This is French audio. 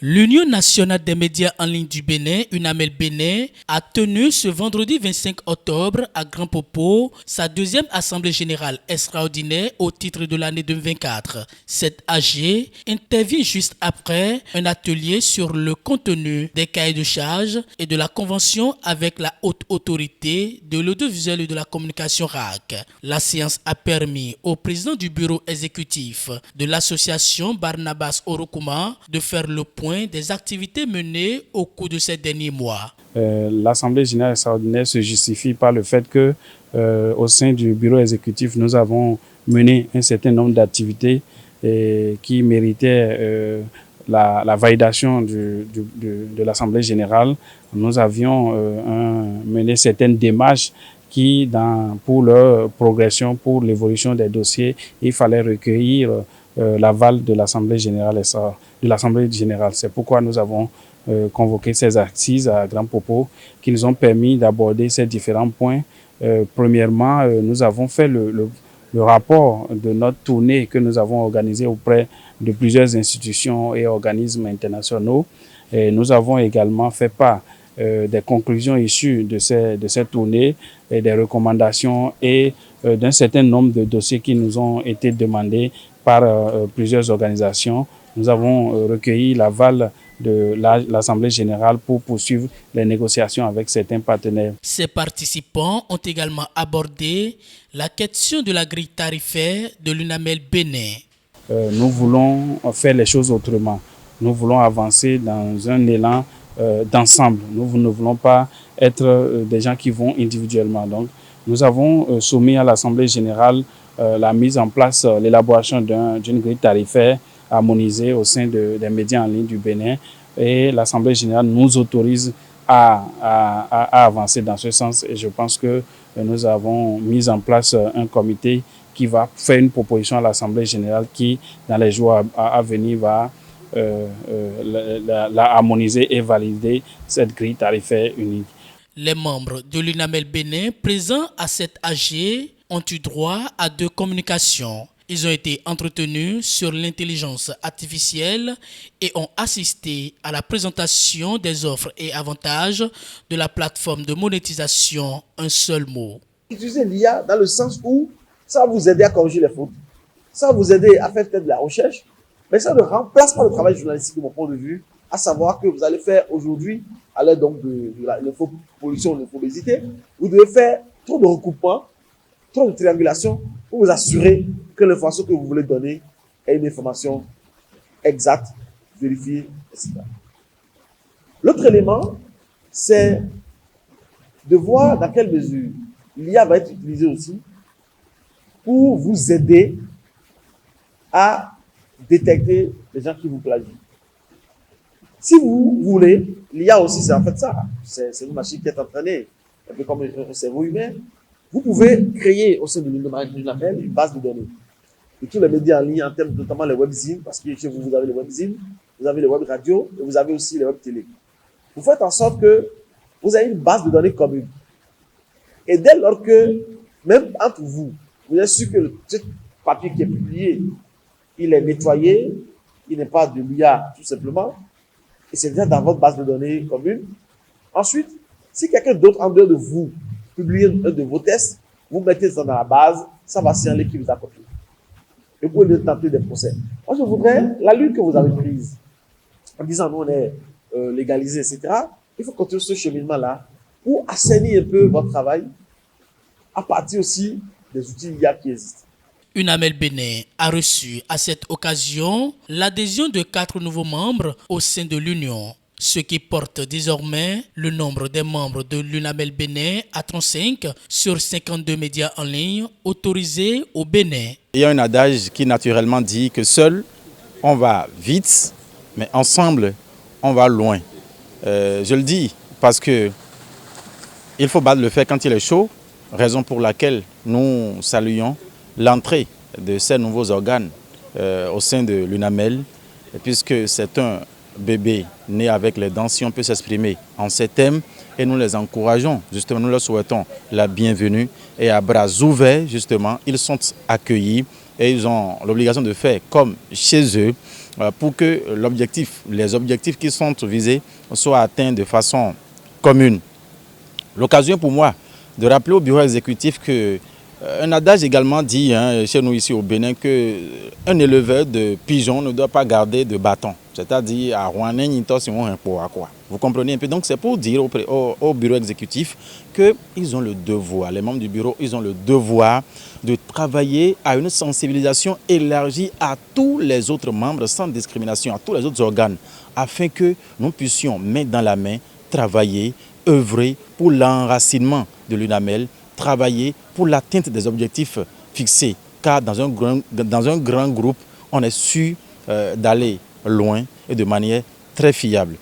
L'Union nationale des médias en ligne du Bénin, UNAMEL Bénin, a tenu ce vendredi 25 octobre à Grand Popo sa deuxième assemblée générale extraordinaire au titre de l'année 2024. Cette AG intervient juste après un atelier sur le contenu des cahiers de charges et de la convention avec la haute autorité de l'audiovisuel et de la communication RAC. La séance a permis au président du bureau exécutif de l'association Barnabas Orokuma de faire le point des activités menées au cours de ces derniers mois. L'Assemblée générale extraordinaire se justifie par le fait que, au sein du bureau exécutif, nous avons mené un certain nombre d'activités qui méritaient la validation de l'Assemblée générale. Nous avions mené certaines démarches qui, pour leur progression, pour l'évolution des dossiers, il fallait recueillir l'aval de l'Assemblée générale. C'est pourquoi nous avons convoqué ces assises à Grand Popo qui nous ont permis d'aborder ces différents points. Premièrement, nous avons fait le rapport de notre tournée que nous avons organisée auprès de plusieurs institutions et organismes internationaux. Et nous avons également fait part des conclusions issues de cette tournée et des recommandations et d'un certain nombre de dossiers qui nous ont été demandés par plusieurs organisations. Nous avons recueilli l'aval de l'Assemblée générale pour poursuivre les négociations avec certains partenaires. Ces participants ont également abordé la question de la grille tarifaire de l'UNAMEL Bénin. Nous voulons faire les choses autrement. Nous voulons avancer dans un élan d'ensemble. Nous ne voulons pas être des gens qui vont individuellement. Donc, nous avons soumis à l'Assemblée générale la mise en place, l'élaboration d'une grille tarifaire harmonisée au sein des médias en ligne du Bénin. Et l'Assemblée générale nous autorise à avancer dans ce sens. Et je pense que nous avons mis en place un comité qui va faire une proposition à l'Assemblée générale qui, dans les jours à venir, va la harmoniser et valider cette grille tarifaire unique. Les membres de l'UNAMEL Bénin présents à cette AG ont eu droit à 2 communications. Ils ont été entretenus sur l'intelligence artificielle et ont assisté à la présentation des offres et avantages de la plateforme de monétisation Un seul mot. Utiliser l'IA dans le sens où ça va vous aider à corriger les fautes, ça va vous aider à faire peut-être de la recherche, mais ça ne remplace pas le travail journalistique de mon point de vue, à savoir que vous allez faire aujourd'hui, à l'aide donc de l'infopollution, de l'infobésité, vous devez faire trop de recoupements, trop de triangulation pour vous assurer que l'information que vous voulez donner est une information exacte, vérifiée, etc. L'autre élément, c'est de voir dans quelle mesure l'IA va être utilisée aussi pour vous aider à détecter les gens qui vous plagient. Si vous voulez, l'IA aussi, c'est en fait ça. C'est une machine qui est entraînée, un peu comme un cerveau humain. Vous pouvez créer au sein de l'UNAMEL une base de données de tous les médias en ligne, en termes notamment les webzines, parce que chez vous, vous avez les webzines, vous avez les web radios et vous avez aussi les web télé. Vous faites en sorte que vous avez une base de données commune. Et dès lors que, même entre vous, vous êtes sûr que ce papier qui est publié, il est nettoyé, il n'est pas de l'IA tout simplement, et c'est déjà dans votre base de données commune. Ensuite, si quelqu'un d'autre en dehors de vous publie un de vos tests, vous mettez ça dans la base, ça va signaler qui vous a copié. Et vous pouvez tenter des procès. Moi, je voudrais, la lutte que vous avez prise, en disant nous on est légalisé, etc., il faut continuer ce cheminement-là pour assainir un peu votre travail à partir aussi des outils IA qui existent. UNAMEL Bénin a reçu à cette occasion l'adhésion de 4 nouveaux membres au sein de l'Union, ce qui porte désormais le nombre des membres de l'UNAMEL Bénin à 35 sur 52 médias en ligne autorisés au Bénin. Il y a un adage qui naturellement dit que seul on va vite, mais ensemble on va loin. Je le dis parce que il faut battre le fer quand il est chaud, raison pour laquelle nous saluons l'entrée de ces nouveaux organes au sein de l'UNAMEL, puisque c'est un bébé né avec les dents, si on peut s'exprimer en ces thèmes, et nous les encourageons, justement, nous leur souhaitons la bienvenue et à bras ouverts, justement, ils sont accueillis et ils ont l'obligation de faire comme chez eux pour que les objectifs qui sont visés soient atteints de façon commune. L'occasion pour moi de rappeler au bureau exécutif que un adage également dit chez nous ici au Bénin qu'un éleveur de pigeons ne doit pas garder de bâton. C'est-à-dire à vous comprenez un peu. Donc c'est pour dire au bureau exécutif qu'ils ont le devoir, les membres du bureau, ils ont le devoir de travailler à une sensibilisation élargie à tous les autres membres sans discrimination, à tous les autres organes, afin que nous puissions mettre dans la main, travailler, œuvrer pour l'enracinement de l'UNAMEL, travailler pour l'atteinte des objectifs fixés. Car dans un grand groupe, on est sûr d'aller loin et de manière très fiable.